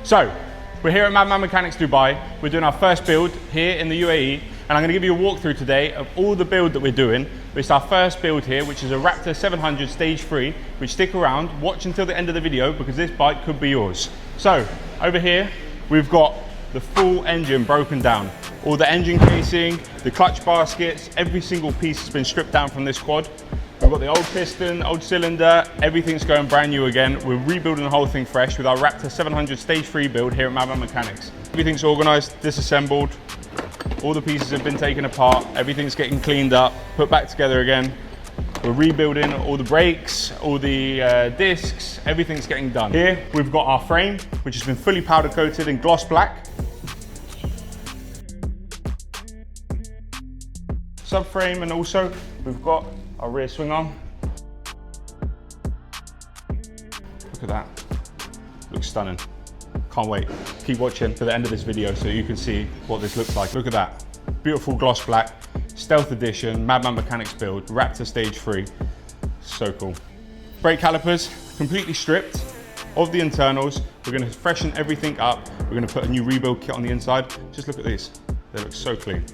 So, we're here at Madman Mechanics Dubai. We're doing our first build here in the UAE, and I'm going to give you a walkthrough today of all the build that we're doing. It's our first build here, which is a Raptor 700 Stage 3, which stick around, watch until the end of the video because this bike could be yours. So, over here, we've got the full engine broken down. All the engine casing, the clutch baskets, every single piece has been stripped down from this quad. We've got the old piston, old cylinder, everything's going brand new again. We're rebuilding the whole thing fresh with our Raptor 700 Stage 3 build here at Madman Mechanics. Everything's organised, disassembled, all the pieces have been taken apart, everything's getting cleaned up, put back together again. We're rebuilding all the brakes, all the discs, everything's getting done. Here we've got our frame, which has been fully powder coated in gloss black. Subframe, and also we've got our rear swing arm. Look at that, looks stunning. Can't wait. Keep watching to the end of this video so you can see what this looks like. Look at that, beautiful gloss black, stealth edition, Madman Mechanics build, Raptor Stage 3. So cool. Brake calipers, completely stripped of the internals. We're gonna freshen everything up. We're gonna put a new rebuild kit on the inside. Just look at these, they look so clean.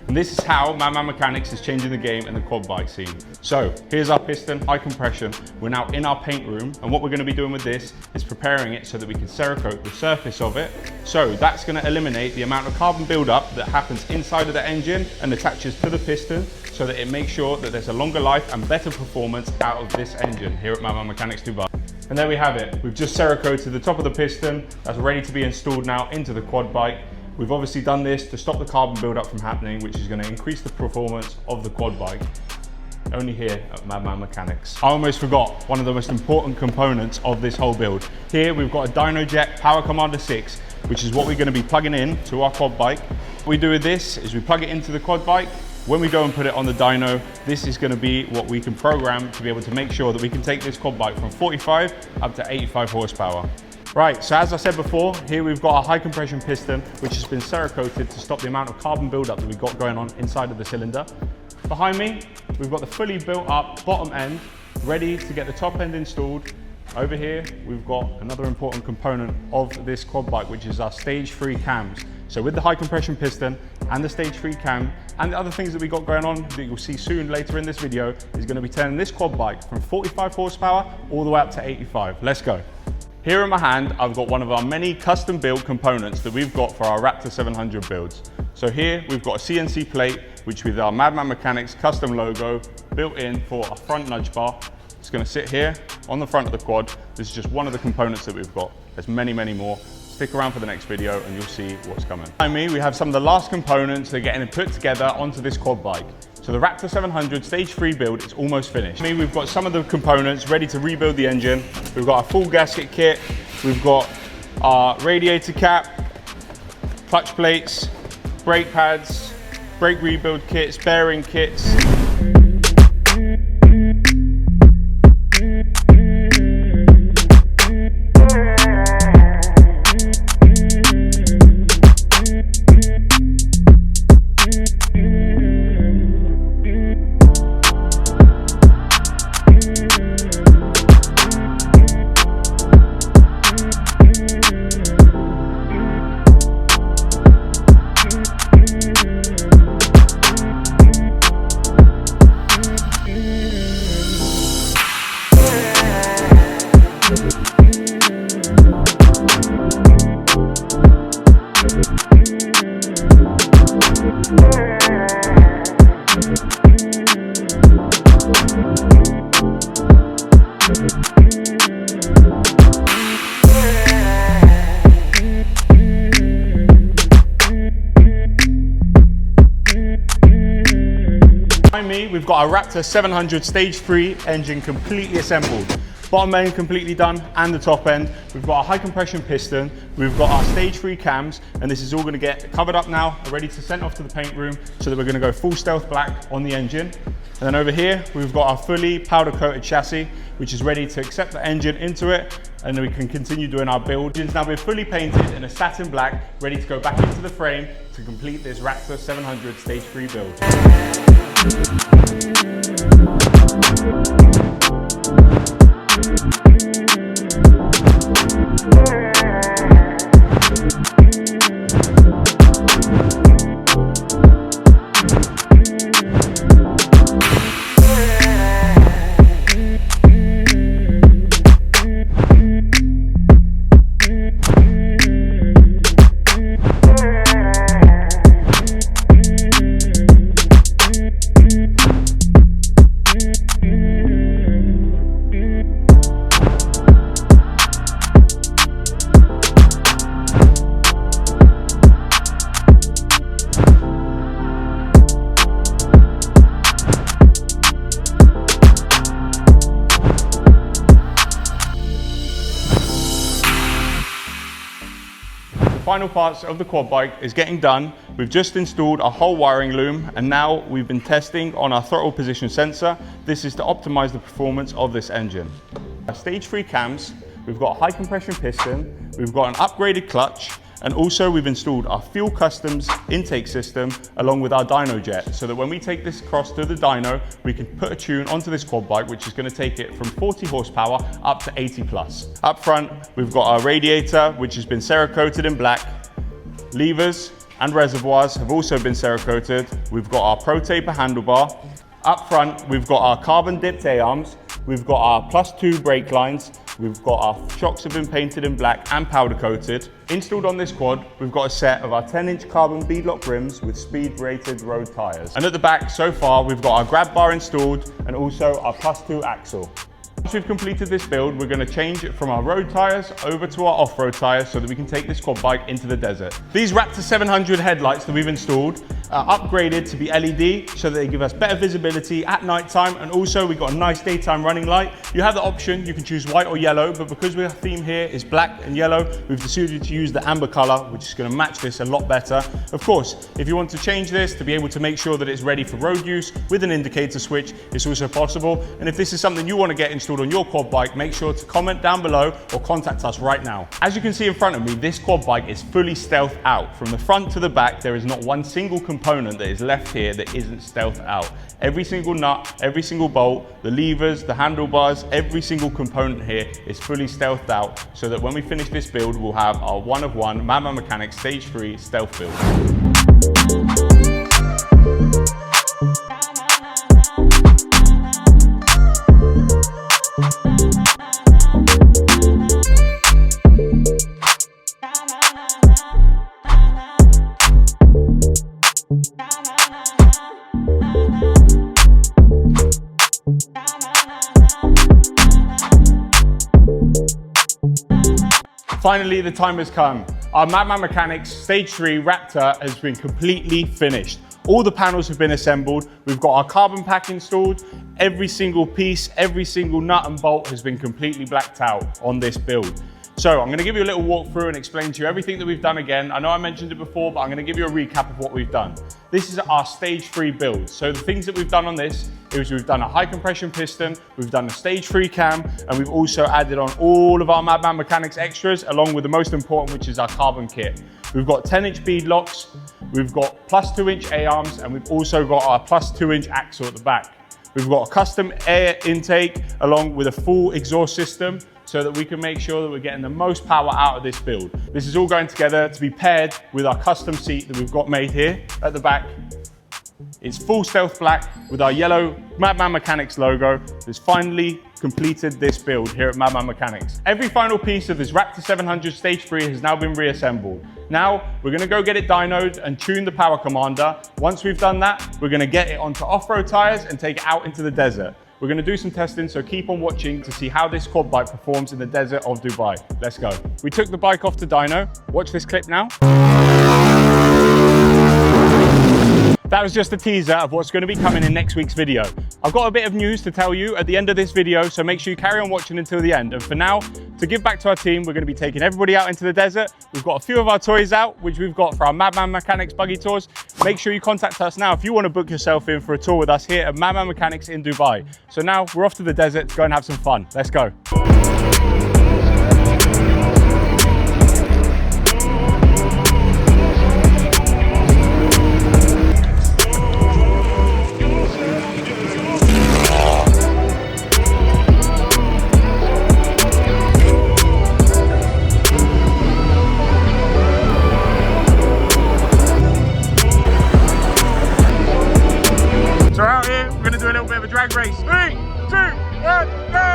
And this is how Madman Mechanics is changing the game in the quad bike scene. So here's our piston, high compression. We're now in our paint room, and what we're going to be doing with this is preparing it so that we can Cerakote the surface of it. So that's going to eliminate the amount of carbon buildup that happens inside of the engine and attaches to the piston, so that it makes sure that there's a longer life and better performance out of this engine here at Madman Mechanics Dubai. And there we have it. We've just Cerakoted the top of the piston. That's ready to be installed now into the quad bike. We've obviously done this to stop the carbon buildup from happening, which is going to increase the performance of the quad bike. Only here at Madman Mechanics. I almost forgot one of the most important components of this whole build. Here we've got a DynoJet Power Commander 6, which is what we're going to be plugging in to our quad bike. What we do with this is we plug it into the quad bike. When we go and put it on the dyno, this is going to be what we can program to be able to make sure that we can take this quad bike from 45 up to 85 horsepower. Right, so as I said before, here we've got a high compression piston, which has been Cerakoted to stop the amount of carbon buildup that we've got going on inside of the cylinder. Behind me, we've got the fully built up bottom end, ready to get the top end installed. Over here, we've got another important component of this quad bike, which is our Stage 3 cams. So with the high compression piston and the Stage 3 cam and the other things that we got going on that you'll see soon later in this video is going to be turning this quad bike from 45 horsepower all the way up to 85. Let's go. Here in my hand, I've got one of our many custom build components that we've got for our Raptor 700 builds. So here we've got a CNC plate, which with our Madman Mechanics custom logo built in for a front nudge bar. It's going to sit here on the front of the quad. This is just one of the components that we've got. There's many, many more. Stick around for the next video and you'll see what's coming. Behind me, we have some of the last components that are getting put together onto this quad bike. So the Raptor 700 Stage 3 build is almost finished. We've got some of the components ready to rebuild the engine. We've got our full gasket kit. We've got our radiator cap, clutch plates, brake pads, brake rebuild kits, bearing kits. Behind me, we've got our Raptor 700 Stage 3 engine completely assembled. Bottom end completely done and the top end. We've got a high compression piston, we've got our Stage 3 cams, and this is all going to get covered up now, ready to send off to the paint room so that we're going to go full stealth black on the engine. And then over here, we've got our fully powder coated chassis, which is ready to accept the engine into it, and then we can continue doing our build. It's now been fully painted in a satin black, ready to go back into the frame to complete this Raptor 700 Stage 3 build. final parts of the quad bike is getting done. We've just installed our whole wiring loom, and now we've been testing on our throttle position sensor. This is to optimize the performance of this engine. Our stage 3 cams, we've got a high compression piston, we've got an upgraded clutch, and also we've installed our fuel customs intake system along with our dyno jet, so that when we take this across to the dyno, we can put a tune onto this quad bike, which is going to take it from 40 horsepower up to 80 plus. Up front, we've got our radiator, which has been Cerakoted in black. Levers and reservoirs have also been Cerakoted. We've got our Pro Taper handlebar. Up front, we've got our carbon dipped A-arms. We've got our +2 brake lines. We've got our shocks have been painted in black and powder coated. Installed on this quad, we've got a set of our 10-inch carbon beadlock rims with speed rated road tyres. And at the back, so far, we've got our grab bar installed and also our +2 axle. Once we've completed this build, we're going to change it from our road tyres over to our off-road tyres so that we can take this quad bike into the desert. These Raptor 700 headlights that we've installed are upgraded to be LED so that they give us better visibility at night time, and also we've got a nice daytime running light. You have the option, you can choose white or yellow, but because our theme here is black and yellow, we've decided to use the amber colour, which is going to match this a lot better. Of course, if you want to change this to be able to make sure that it's ready for road use with an indicator switch, it's also possible. And if this is something you want to get installed on your quad bike, make sure to comment down below or contact us right now. As you can see in front of me, this quad bike is fully stealth out. From the front to the back, there is not one single component that is left here that isn't stealth out. Every single nut, every single bolt, the levers, the handlebars, every single component here is fully stealthed out, so that when we finish this build, we'll have our one-of-one Madman Mechanics Stage 3 stealth build. Finally, the time has come. Our Madman Mechanics Stage 3 Raptor has been completely finished. All the panels have been assembled. We've got our carbon pack installed. Every single piece, every single nut and bolt has been completely blacked out on this build. So I'm going to give you a little walkthrough and explain to you everything that we've done again. I know I mentioned it before, but I'm going to give you a recap of what we've done. This is our Stage 3 build. So the things that we've done on this is we've done a high compression piston, we've done a Stage 3 cam, and we've also added on all of our Madman Mechanics extras, along with the most important, which is our carbon kit. We've got 10-inch bead locks, we've got +2-inch A-arms, and we've also got our +2-inch axle at the back. We've got a custom air intake along with a full exhaust system, so that we can make sure that we're getting the most power out of this build. This is all going together to be paired with our custom seat that we've got made here at the back. It's full stealth black with our yellow Madman Mechanics logo. That's finally completed this build here at Madman Mechanics. Every final piece of this Raptor 700 Stage 3 has now been reassembled. Now we're going to go get it dynoed and tune the power commander. Once we've done that, we're going to get it onto off-road tires and take it out into the desert. We're going to do some testing, so keep on watching to see how this quad bike performs in the desert of Dubai. Let's go. We took the bike off to dyno. Watch this clip now. That was just a teaser of what's going to be coming in next week's video. I've got a bit of news to tell you at the end of this video, so make sure you carry on watching until the end. And for now, to give back to our team, we're going to be taking everybody out into the desert. We've got a few of our toys out, which we've got for our Madman Mechanics buggy tours. Make sure you contact us now if you want to book yourself in for a tour with us here at Madman Mechanics in Dubai. So now we're off to the desert to go and have some fun. Let's go. Drag race. 3, 2, 1, go!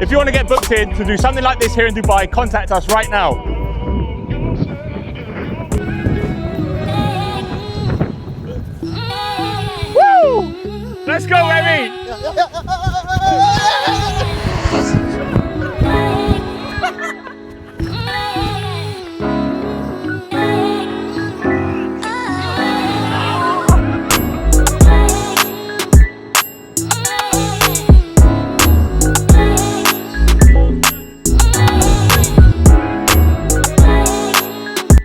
If you want to get booked in to do something like this here in Dubai, contact us right now. Let's go, baby!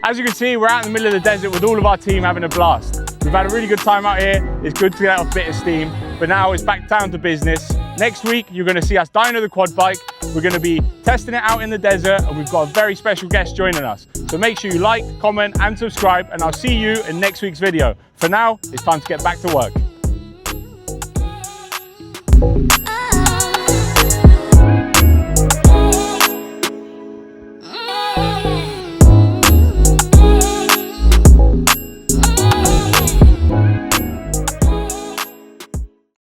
As you can see, we're out in the middle of the desert with all of our team having a blast. We've had a really good time out here. It's good to get off a bit of steam, but now it's back down to business. Next week, you're going to see us dyno the quad bike. We're going to be testing it out in the desert, and we've got a very special guest joining us. So make sure you like, comment, and subscribe, and I'll see you in next week's video. For now, it's time to get back to work.